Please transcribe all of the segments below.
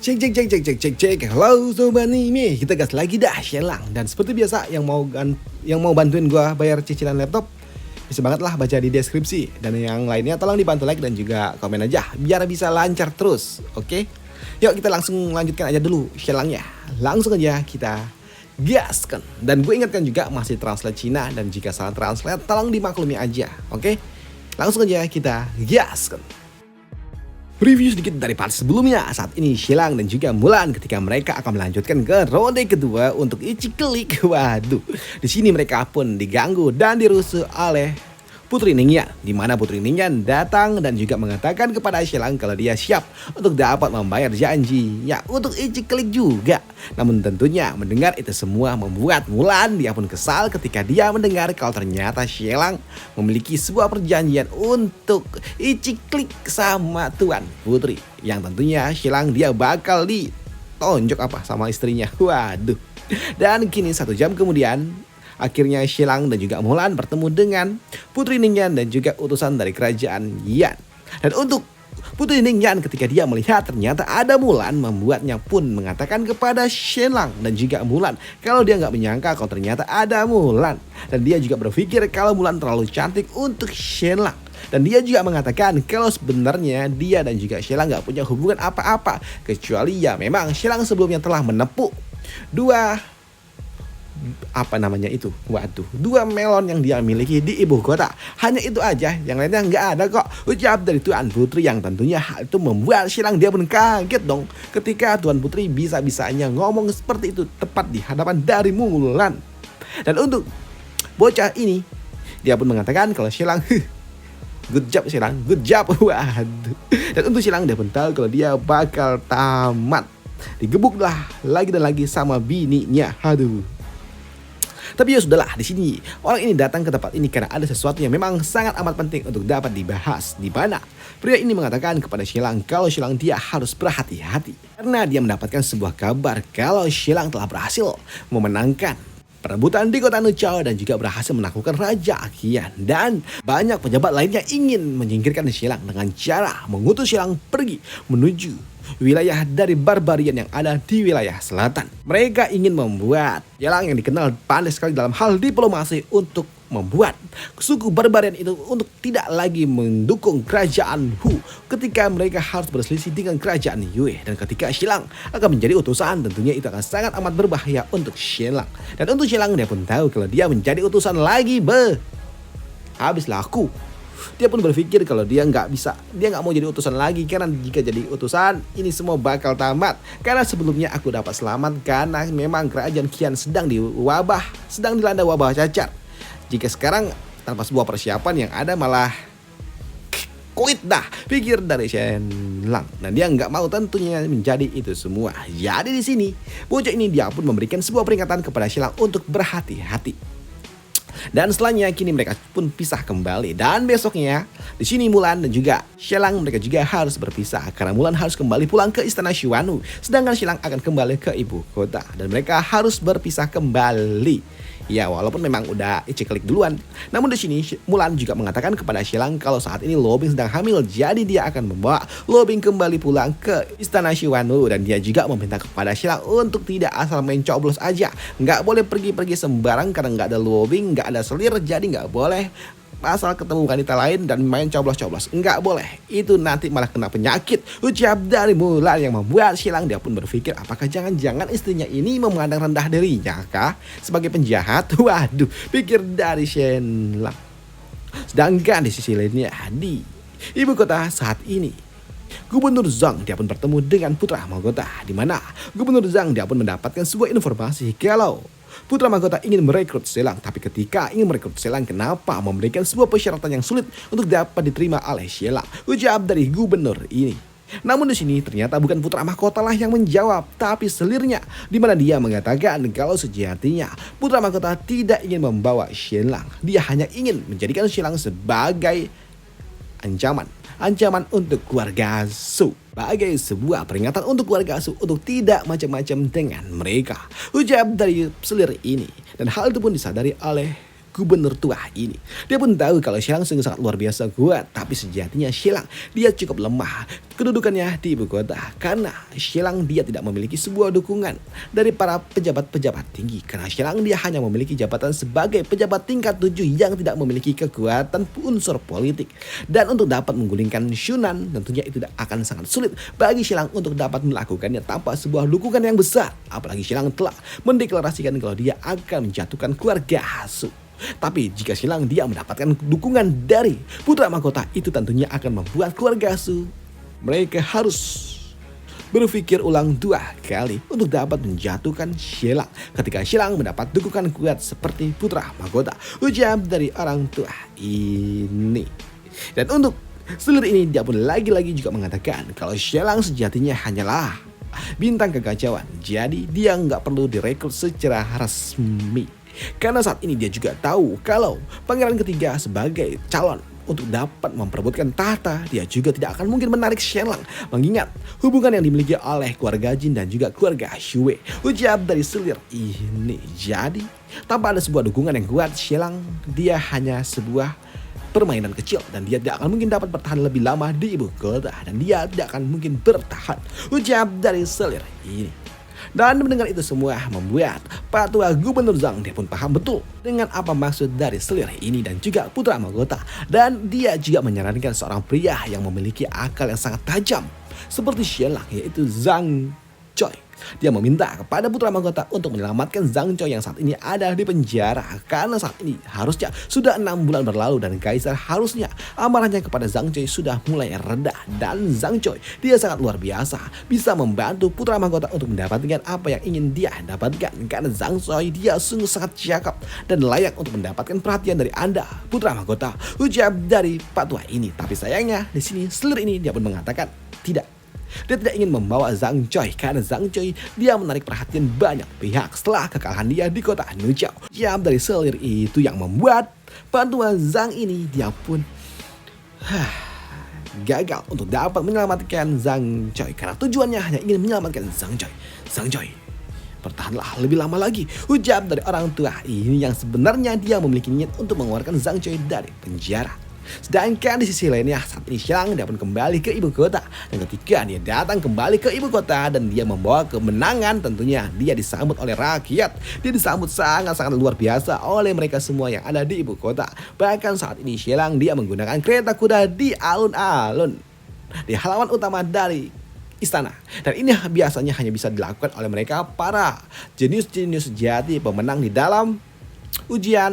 Cek cek cek cek cek cek cek. Halo sobat anime, kita gas lagi dah Shelang. Dan seperti biasa yang mau bantuin gua bayar cicilan laptop, bisa banget lah baca di deskripsi. Dan yang lainnya tolong dibantu like dan juga komen aja biar bisa lancar terus. Oke? Yuk kita langsung lanjutkan aja dulu Shelangnya. Langsung aja kita gaskan. Dan gue ingatkan juga masih translate Cina, dan jika salah translate tolong dimaklumi aja. Oke? Langsung aja kita gaskan. Review sedikit dari part sebelumnya. Saat ini Shelang dan juga Mulan ketika mereka akan melanjutkan ke ronde kedua untuk Ichiklik. Waduh, di sini mereka pun diganggu dan dirusuh oleh Putri Ningyan, di mana Putri Ningyan datang dan juga mengatakan kepada Shelang kalau dia siap untuk dapat membayar janjinya untuk Ichiklik juga. Namun tentunya mendengar itu semua membuat Mulan dia pun kesal ketika dia mendengar kalau ternyata Shelang memiliki sebuah perjanjian untuk Ichiklik sama Tuan Putri. Yang tentunya Shelang dia bakal ditonjok sama istrinya. Waduh. Dan kini 1 jam kemudian akhirnya Shelang dan juga Mulan bertemu dengan Putri Ningyan dan juga utusan dari kerajaan Yan. Dan untuk Putri Ningyan ketika dia melihat ternyata ada Mulan, membuatnya pun mengatakan kepada Shelang dan juga Mulan kalau dia nggak menyangka kalau ternyata ada Mulan. Dan dia juga berpikir kalau Mulan terlalu cantik untuk Shelang. Dan dia juga mengatakan kalau sebenarnya dia dan juga Shelang nggak punya hubungan apa-apa, kecuali ya memang Shelang sebelumnya telah menepuk dua melon yang dia miliki di ibu kota. Hanya itu aja, yang lainnya nggak ada kok, ucap dari Tuan Putri. Yang tentunya hal itu membuat Shelang dia pun kaget dong ketika Tuan Putri bisa-bisanya ngomong seperti itu tepat di hadapan dari Mulan. Dan untuk bocah ini dia pun mengatakan kalau Shelang good job Shelang, good job. Waduh. Dan untuk Shelang dia pun tahu kalau dia bakal tamat digebuk lah lagi dan lagi sama bininya. Aduh. Tapi ya sudahlah, di sini orang ini datang ke tempat ini karena ada sesuatu yang memang sangat amat penting untuk dapat dibahas. Di mana pria ini mengatakan kepada Shelang kalau Shelang dia harus berhati-hati karena dia mendapatkan sebuah kabar kalau Shelang telah berhasil memenangkan perebutan di kota Nuchao dan juga berhasil menaklukkan Raja Qian. Dan banyak pejabat lainnya ingin menyingkirkan Shelang dengan cara mengutus Shelang pergi menuju wilayah dari barbarian yang ada di wilayah selatan. Mereka ingin membuat Shelang yang dikenal pandai sekali dalam hal diplomasi untuk membuat suku barbarian itu untuk tidak lagi mendukung kerajaan Hu ketika mereka harus berselisih dengan kerajaan Yue. Dan ketika Shelang akan menjadi utusan, tentunya itu akan sangat amat berbahaya untuk Shelang. Dan untuk Shelang dia pun tahu kalau dia menjadi utusan lagi habis laku. Dia pun berpikir kalau dia nggak mau jadi utusan lagi, karena jika jadi utusan ini semua bakal tamat. Karena sebelumnya aku dapat selamat karena memang kerajaan Qian sedang dilanda wabah cacar. Jika sekarang tanpa sebuah persiapan yang ada malah quit dah, pikir dari Shelang. Dan dia nggak mau tentunya menjadi itu semua. Jadi di sini bocah ini dia pun memberikan sebuah peringatan kepada Shelang untuk berhati-hati. Dan setelahnya kini mereka pun pisah kembali. Dan besoknya di sini Mulan dan juga Shelang mereka juga harus berpisah karena Mulan harus kembali pulang ke istana Shiwanu, sedangkan Shelang akan kembali ke ibu kota. Dan mereka harus berpisah kembali. Ya walaupun memang udah Ichiklik duluan, namun di sini Mulan juga mengatakan kepada Shelang kalau saat ini Lobing sedang hamil, jadi dia akan membawa Lobing kembali pulang ke istana Shiwanu. Dan dia juga meminta kepada Shelang untuk tidak asal main coblos aja, nggak boleh pergi-pergi sembarang karena nggak ada Lobing, nggak ada selir, jadi nggak boleh asal ketemu wanita lain dan main coblos-coblos. Nggak boleh, itu nanti malah kena penyakit, ucap dari Mulan yang membuat Shelang dia pun berpikir apakah jangan-jangan istrinya ini memandang rendah dirinya kah sebagai penjahat. Waduh, pikir dari Shelang. Sedangkan di sisi lainnya di ibu kota saat ini Gubernur Zhang dia pun bertemu dengan putra mahkota, di mana Gubernur Zhang dia pun mendapatkan sebuah informasi kalau putra mahkota ingin merekrut Shelang. Tapi ketika ingin merekrut Shelang, kenapa memberikan sebuah persyaratan yang sulit untuk dapat diterima oleh Shelang, ucap dari gubernur ini. Namun di sini ternyata bukan putra mahkota lah yang menjawab, tapi selirnya, di mana dia mengatakan kalau sejatinya putra mahkota tidak ingin membawa Shelang. Dia hanya ingin menjadikan Shelang sebagai ancaman untuk keluarga Su, sebagai sebuah peringatan untuk keluarga Su untuk tidak macam-macam dengan mereka, ucap dari selir ini. Dan hal itu pun disadari oleh gubernur tua ini. Dia pun tahu kalau Xilang sungguh sangat luar biasa kuat, tapi sejatinya Xilang dia cukup lemah kedudukannya di ibu kota karena Xilang dia tidak memiliki sebuah dukungan dari para pejabat-pejabat tinggi, karena Xilang dia hanya memiliki jabatan sebagai pejabat tingkat 7 yang tidak memiliki kekuatan unsur politik. Dan untuk dapat menggulingkan Shunan tentunya itu akan sangat sulit bagi Xilang untuk dapat melakukannya tanpa sebuah dukungan yang besar. Apalagi Xilang telah mendeklarasikan kalau dia akan menjatuhkan keluarga Hasu. Tapi jika Xilang dia mendapatkan dukungan dari putra mahkota, itu tentunya akan membuat keluarga Hasu mereka harus berpikir ulang 2 kali untuk dapat menjatuhkan Xilang ketika Xilang mendapat dukungan kuat seperti putra mahkota, ujar dari orang tua ini. Dan untuk selir ini dia pun lagi-lagi juga mengatakan kalau Xilang sejatinya hanyalah bintang kekacauan, jadi dia nggak perlu direkrut secara resmi. Karena saat ini dia juga tahu kalau pangeran ketiga sebagai calon untuk dapat memperebutkan tahta, dia juga tidak akan mungkin menarik Xilang, mengingat hubungan yang dimiliki oleh keluarga Jin dan juga keluarga Xue, ujar dari selir ini. Jadi tanpa ada sebuah dukungan yang kuat, Xilang dia hanya sebuah permainan kecil dan dia tidak akan mungkin dapat bertahan lebih lama di ibu kota, dan dia tidak akan mungkin bertahan, ujar dari selir ini. Dan mendengar itu semua membuat patua Gubernur Zhang dia pun paham betul dengan apa maksud dari selir ini dan juga putra mahkota, dan dia juga menyarankan seorang pria yang memiliki akal yang sangat tajam seperti Xilang, yaitu Zhang Choi. Dia meminta kepada putra mahkota untuk menyelamatkan Zhang Choi yang saat ini ada di penjara, karena saat ini harusnya sudah 6 bulan berlalu dan Kaisar harusnya amarahnya kepada Zhang Choi sudah mulai reda. Dan Zhang Choi dia sangat luar biasa bisa membantu putra mahkota untuk mendapatkan apa yang ingin dia dapatkan, karena Zhang Choi dia sungguh sangat cakap dan layak untuk mendapatkan perhatian dari Anda putra mahkota, ujar dari patua ini. Tapi sayangnya di sini selir ini dia pun mengatakan tidak. Dia tidak ingin membawa Zhang Choi karena Zhang Choi dia menarik perhatian banyak pihak setelah kekalahan dia di kota Nujiao. Jam dari selir itu yang membuat patua Zhang ini dia pun gagal untuk dapat menyelamatkan Zhang Choi karena tujuannya hanya ingin menyelamatkan Zhang Choi. Zhang Choi, bertahanlah lebih lama lagi, ujar dari orang tua ini yang sebenarnya dia memiliki niat untuk mengeluarkan Zhang Choi dari penjara. Sedangkan di sisi lainnya saat ini Xilang dia pun kembali ke ibu kota, dan ketika dia datang kembali ke ibu kota dan dia membawa kemenangan, tentunya dia disambut oleh rakyat. Dia disambut sangat-sangat luar biasa oleh mereka semua yang ada di ibu kota. Bahkan saat ini Xilang dia menggunakan kereta kuda di alun-alun di halaman utama dari istana, dan ini biasanya hanya bisa dilakukan oleh mereka para jenius-jenius sejati pemenang di dalam ujian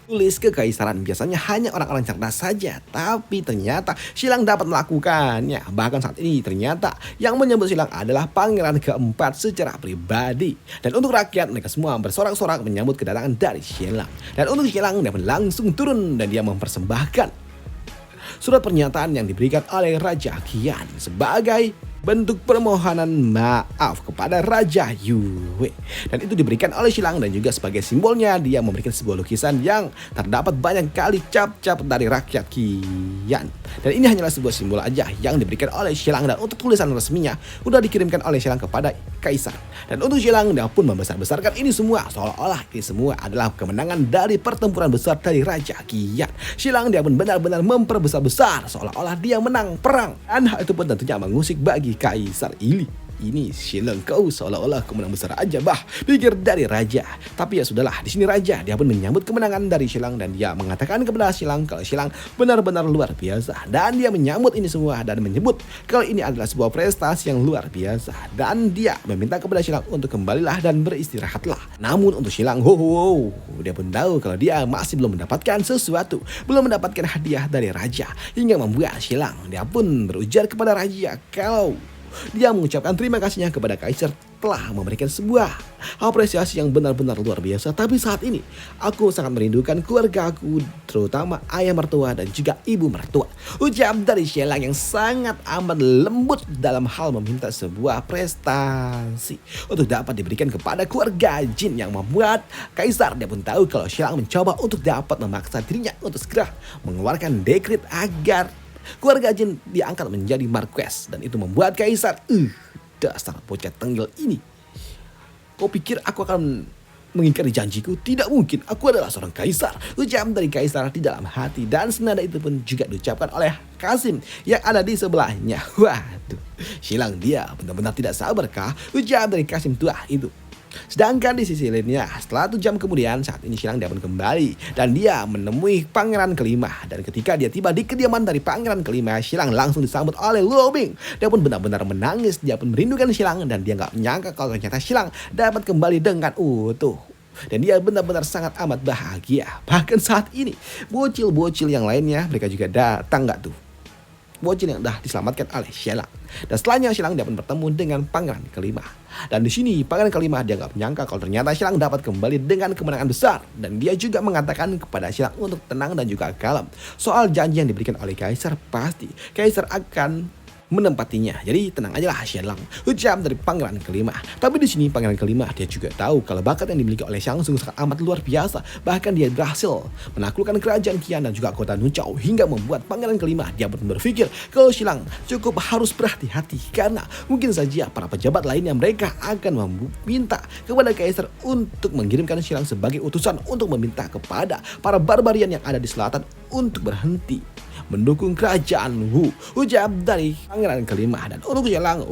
tulis kekaisaran. Biasanya hanya orang-orang cerdas saja, tapi ternyata Xilang dapat melakukannya. Bahkan saat ini ternyata yang menyebut Xilang adalah pangeran keempat secara pribadi. Dan untuk rakyat mereka semua bersorak-sorak menyambut kedatangan dari Xilang. Dan untuk Xilang dia pun langsung turun dan dia mempersembahkan surat pernyataan yang diberikan oleh Raja Qian sebagai bentuk permohonan maaf kepada Raja Yue. Dan itu diberikan oleh Xilang, dan juga sebagai simbolnya dia memberikan sebuah lukisan yang terdapat banyak kali cap-cap dari rakyat Qian. Dan ini hanyalah sebuah simbol aja yang diberikan oleh Xilang, dan untuk tulisan resminya udah dikirimkan oleh Xilang kepada Kaisar. Dan untuk Xilang dia pun membesar-besarkan ini semua seolah-olah ini semua adalah kemenangan dari pertempuran besar dari Raja Qian. Xilang dia pun benar-benar memperbesar-besar seolah-olah dia menang perang, dan hal itu pun tentunya mengusik bagi Kaisar ini Xilang kau seolah-olah kemenangan besar aja bah, pikir dari raja. Tapi ya sudahlah, di sini raja dia pun menyambut kemenangan dari Xilang, dan dia mengatakan kepada Xilang kalau Xilang benar-benar luar biasa, dan dia menyambut ini semua dan menyebut kalau ini adalah sebuah prestasi yang luar biasa, dan dia meminta kepada Xilang untuk kembalilah dan beristirahatlah. Namun untuk Xilang dia pun tahu kalau dia masih belum mendapatkan sesuatu, belum mendapatkan hadiah dari raja, hingga membuat Xilang dia pun berujar kepada raja kalau dia mengucapkan terima kasihnya kepada Kaisar telah memberikan sebuah apresiasi yang benar-benar luar biasa. Tapi saat ini aku sangat merindukan keluarga aku, terutama ayah mertua dan juga ibu mertua, ucap dari Xilang yang sangat amat lembut dalam hal meminta sebuah prestasi untuk dapat diberikan kepada keluarga Jin, yang membuat Kaisar dia pun tahu kalau Xilang mencoba untuk dapat memaksa dirinya untuk segera mengeluarkan dekret agar keluarga Jin diangkat menjadi Marquess. Dan itu membuat Kaisar dasar bocah tenggel ini, kau pikir aku akan mengingkari janjiku, tidak mungkin, aku adalah seorang kaisar, ucap dari kaisar di dalam hati. Dan senada itu pun juga diucapkan oleh Qasim yang ada di sebelahnya. Waduh, Xilang dia benar-benar tidak sabarkah, ucap dari Qasim tua itu. Sedangkan di sisi lainnya, setelah 1 jam kemudian, saat ini Xilang dia pun kembali dan dia menemui pangeran kelima. Dan ketika dia tiba di kediaman dari pangeran kelima, Xilang langsung disambut oleh Luo Bing. Dia pun benar-benar menangis, dia pun merindukan Xilang dan dia nggak menyangka kalau ternyata Xilang dapat kembali dengan utuh. Dan dia benar-benar sangat amat bahagia. Bahkan saat ini, bocil-bocil yang lainnya mereka juga datang nggak tuh. Bocil yang dah diselamatkan oleh Xilang. Dan setelahnya Xilang dapat bertemu dengan pangeran kelima. Dan di sini pangeran kelima dia nggak menyangka kalau ternyata Xilang dapat kembali dengan kemenangan besar. Dan dia juga mengatakan kepada Xilang untuk tenang dan juga kalem. Soal janji yang diberikan oleh Kaisar, pasti Kaisar akan menempatinya. Jadi tenang aja lah Xilang, ucap dari pangeran kelima. Tapi di sini pangeran kelima dia juga tahu kalau bakat yang dimiliki oleh Xiang sungguh sangat amat luar biasa. Bahkan dia berhasil menaklukkan kerajaan Qian dan juga kota Nuchao hingga membuat pangeran kelima dia pun berpikir kalau Xilang cukup harus berhati-hati karena mungkin saja para pejabat lainnya mereka akan meminta kepada Kaisar untuk mengirimkan Xilang sebagai utusan untuk meminta kepada para barbarian yang ada di selatan untuk berhenti mendukung kerajaan Wu, ucap dari pangeran kelima. Dan untuk Xilang,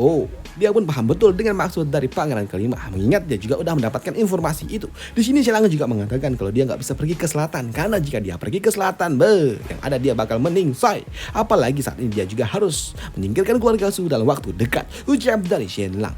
dia pun paham betul dengan maksud dari pangeran kelima, mengingat dia juga udah mendapatkan informasi itu. Di sini Xilang juga mengatakan kalau dia nggak bisa pergi ke selatan karena jika dia pergi ke selatan, yang ada dia bakal meningsai. Apalagi saat ini dia juga harus menyingkirkan keluarga Su dalam waktu dekat, ucap dari Xilang.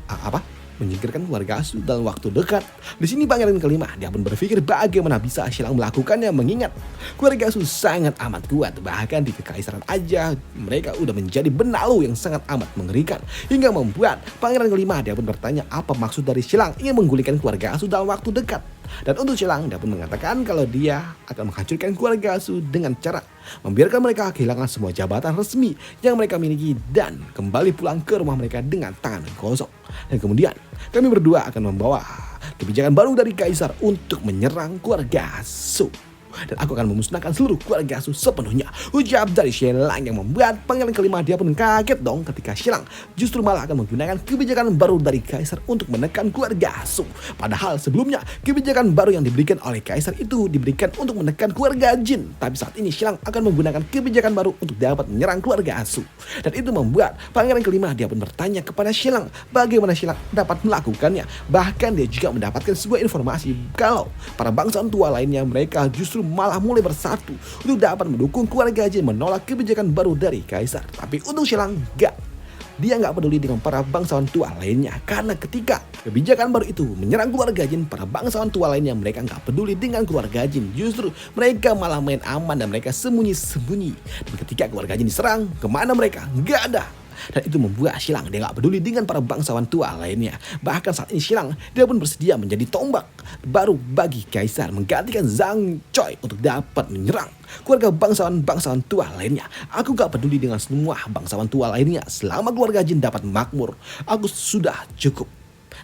Menyingkirkan keluarga Su dalam waktu dekat. Di sini pangeran kelima dia pun berpikir bagaimana bisa Xilang melakukannya, mengingat keluarga Su sangat amat kuat. Bahkan di kekaisaran aja mereka udah menjadi benalu yang sangat amat mengerikan, hingga membuat pangeran kelima dia pun bertanya apa maksud dari Xilang ingin menggulingkan keluarga Su dalam waktu dekat. Dan untuk Xilang dia pun mengatakan kalau dia akan menghancurkan keluarga Su dengan cara membiarkan mereka kehilangan semua jabatan resmi yang mereka miliki dan kembali pulang ke rumah mereka dengan tangan kosong. Dan kemudian kami berdua akan membawa kebijakan baru dari Kaisar untuk menyerang keluarga Su. Dan aku akan memusnahkan seluruh keluarga Su sepenuhnya, ucap dari Xilang yang membuat pangeran kelima dia pun kaget dong ketika Xilang justru malah akan menggunakan kebijakan baru dari Kaisar untuk menekan keluarga Su. Padahal sebelumnya kebijakan baru yang diberikan oleh Kaisar itu diberikan untuk menekan keluarga Jin. Tapi saat ini Xilang akan menggunakan kebijakan baru untuk dapat menyerang keluarga Su. Dan itu membuat pangeran kelima dia pun bertanya kepada Xilang bagaimana Xilang dapat melakukannya. Bahkan dia juga mendapatkan sebuah informasi kalau para bangsawan tua lainnya mereka justru malah mulai bersatu untuk dapat mendukung keluarga Jin menolak kebijakan baru dari Kaisar. Tapi untuk Xilang dia nggak peduli dengan para bangsawan tua lainnya, karena ketika kebijakan baru itu menyerang keluarga Jin, para bangsawan tua lainnya mereka nggak peduli dengan keluarga Jin. Justru mereka malah main aman dan mereka sembunyi-sembunyi. Dan ketika keluarga Jin diserang, kemana mereka? Nggak ada. Dan itu membuat Xilang dia gak peduli dengan para bangsawan tua lainnya. Bahkan saat ini Xilang dia pun bersedia menjadi tombak baru bagi Kaisar, menggantikan Zhang Choi untuk dapat menyerang keluarga bangsawan tua lainnya. Aku gak peduli dengan semua bangsawan tua lainnya selama keluarga Jin dapat makmur. Aku sudah cukup.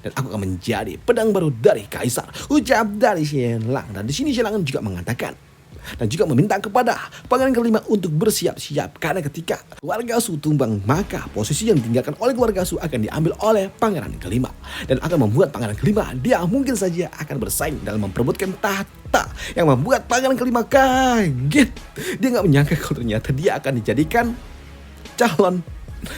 Dan aku akan menjadi pedang baru dari Kaisar, ucap dari Xilang. Dan di sini Xilang juga mengatakan dan juga meminta kepada pangeran kelima untuk bersiap-siap, karena ketika keluarga Su tumbang maka posisi yang ditinggalkan oleh keluarga Su akan diambil oleh pangeran kelima dan akan membuat pangeran kelima dia mungkin saja akan bersaing dalam memperebutkan tahta, yang membuat pangeran kelima kaget. Dia nggak menyangka kalau ternyata dia akan dijadikan calon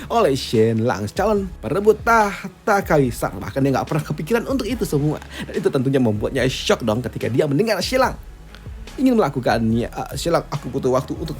oleh Xilang, calon perebut tahta Kaisar. Bahkan dia nggak pernah kepikiran untuk itu semua, dan itu tentunya membuatnya shock dong ketika dia mendengar Xilang ingin melakukannya. Xilang, aku butuh waktu untuk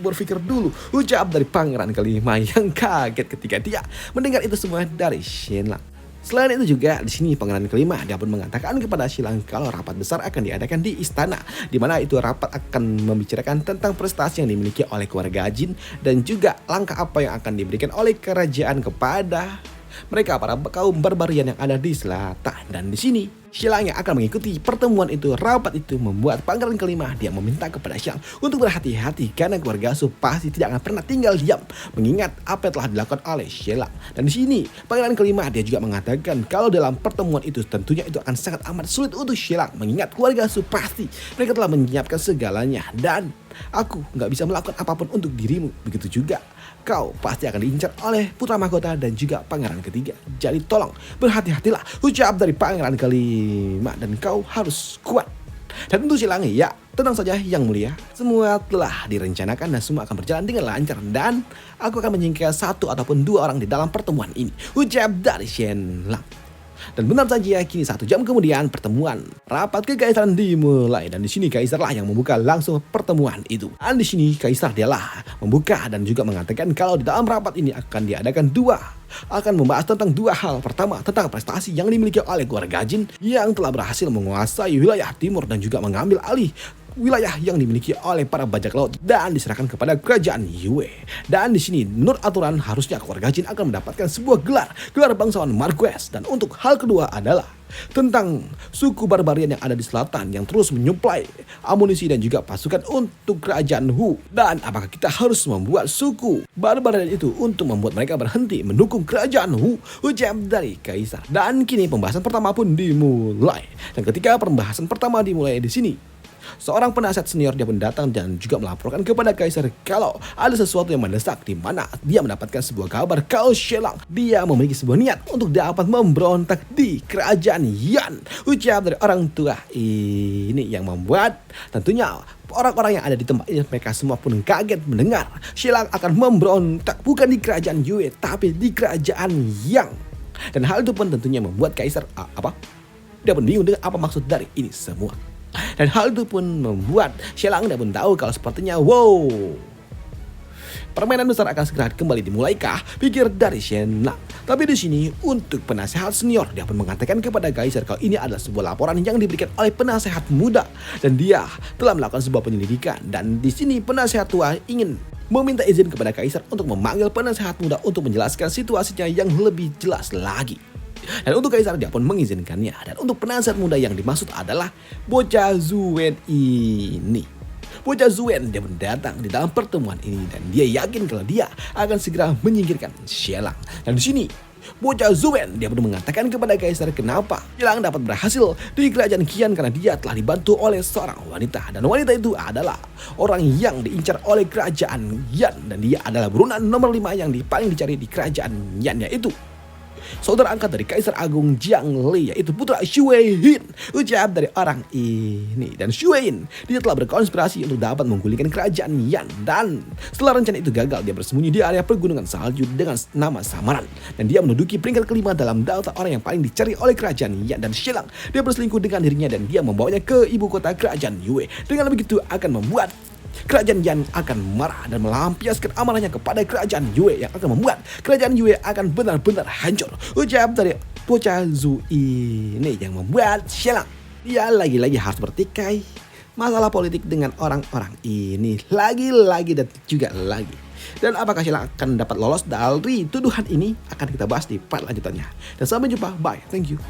berpikir dulu, ucap dari pangeran kelima yang kaget ketika dia mendengar itu semua dari Xilang. Selain itu juga di sini pangeran kelima dia pun mengatakan kepada Xilang kalau rapat besar akan diadakan di istana, di mana itu rapat akan membicarakan tentang prestasi yang dimiliki oleh keluarga Jin dan juga langkah apa yang akan diberikan oleh kerajaan kepada mereka para kaum barbarian yang ada di selatan. Dan di sini Xilang yang akan mengikuti pertemuan itu. Rapat itu membuat pangeran kelima dia meminta kepada Xilang untuk berhati-hati karena keluarga Su pasti tidak akan pernah tinggal diam mengingat apa yang telah dilakukan oleh Xilang. Dan di sini pangeran kelima dia juga mengatakan kalau dalam pertemuan itu tentunya itu akan sangat amat sulit untuk Xilang mengingat keluarga Su pasti mereka telah menyiapkan segalanya dan aku nggak bisa melakukan apapun untuk dirimu. Begitu juga kau pasti akan diincar oleh putra mahkota dan juga pangeran ketiga. Jadi tolong berhati-hatilah, ucap dari pangeran kelima, dan kau harus kuat. Dan untuk Xilang, ya tenang saja yang mulia, semua telah direncanakan dan semua akan berjalan dengan lancar, dan aku akan menyingkirkan 1 ataupun 2 orang di dalam pertemuan ini, ucap dari Xilang. Dan benar saja, kini 1 jam kemudian pertemuan rapat kekaisaran dimulai, dan di sini kaisarlah yang membuka langsung pertemuan itu. Dan di sini kaisar dialah membuka dan juga mengatakan kalau di dalam rapat ini akan diadakan akan membahas tentang 2 hal. Pertama, tentang prestasi yang dimiliki oleh keluarga Jin yang telah berhasil menguasai wilayah timur dan juga mengambil alih wilayah yang dimiliki oleh para bajak laut dan diserahkan kepada kerajaan Yue. Dan di sini menurut aturan harusnya keluarga Jin akan mendapatkan sebuah gelar bangsawan Marquess. Dan untuk hal kedua adalah tentang suku barbarian yang ada di selatan yang terus menyuplai amunisi dan juga pasukan untuk kerajaan Hu. Dan apakah kita harus membuat suku barbarian itu untuk membuat mereka berhenti mendukung kerajaan Hu, ucap dari kaisar. Dan kini pembahasan pertama pun dimulai. Dan ketika pembahasan pertama dimulai di sini, seorang penasihat senior dia pun datang dan juga melaporkan kepada kaisar kalau ada sesuatu yang mendesak, di mana dia mendapatkan sebuah kabar kalau Xilang dia memiliki sebuah niat untuk dapat memberontak di kerajaan Yan, ucap dari orang tua ini, yang membuat tentunya orang-orang yang ada di tempat ini mereka semua pun kaget mendengar Xilang akan memberontak bukan di kerajaan Yue tapi di kerajaan Yang. Dan hal itu pun tentunya membuat kaisar dia pun bingung dengan apa maksud dari ini semua. Dan hal itu pun membuat Xilang dia pun tahu kalau sepertinya permainan besar akan segera kembali dimulaikah, pikir dari Xilang. Tapi di sini untuk penasehat senior dia pun mengatakan kepada kaisar kalau ini adalah sebuah laporan yang diberikan oleh penasehat muda dan dia telah melakukan sebuah penyelidikan. Dan di sini penasehat tua ingin meminta izin kepada kaisar untuk memanggil penasehat muda untuk menjelaskan situasinya yang lebih jelas lagi. Dan untuk kaisar dia pun mengizinkannya. Dan untuk penasehat muda yang dimaksud adalah bocah Zuen ini. Bocah Zuen dia pun datang di dalam pertemuan ini dan dia yakin kalau dia akan segera menyingkirkan Xilang. Dan di sini bocah Zuen dia pun mengatakan kepada kaisar kenapa Xilang dapat berhasil di kerajaan Qian karena dia telah dibantu oleh seorang wanita. Dan wanita itu adalah orang yang diincar oleh kerajaan Yan, dan dia adalah buronan nomor 5 yang paling dicari di kerajaan Yan, yaitu saudara angkat dari Kaisar Agung Jiang Li, yaitu putra Xue Yin, ucap dari orang ini. Dan Xue Yin dia telah berkonspirasi untuk dapat menggulingkan kerajaan Yan, dan setelah rencana itu gagal dia bersembunyi di area pergunungan salju dengan nama samaran, dan dia menduduki peringkat kelima dalam daftar orang yang paling dicari oleh kerajaan Yan. Dan Xilang dia berselingkuh dengan dirinya dan dia membawanya ke ibu kota kerajaan Yue. Dengan begitu akan membuat kerajaan Yan akan marah dan melampiaskan amarahnya kepada kerajaan Yue yang akan membuat kerajaan Yue akan benar-benar hancur, ucap dari bocah Zu ini, yang membuat Xilang dia lagi-lagi harus bertikai masalah politik dengan orang-orang ini lagi-lagi dan juga lagi. Dan apakah Xilang akan dapat lolos dari tuduhan ini akan kita bahas di part lanjutannya. Dan sampai jumpa, bye, thank you.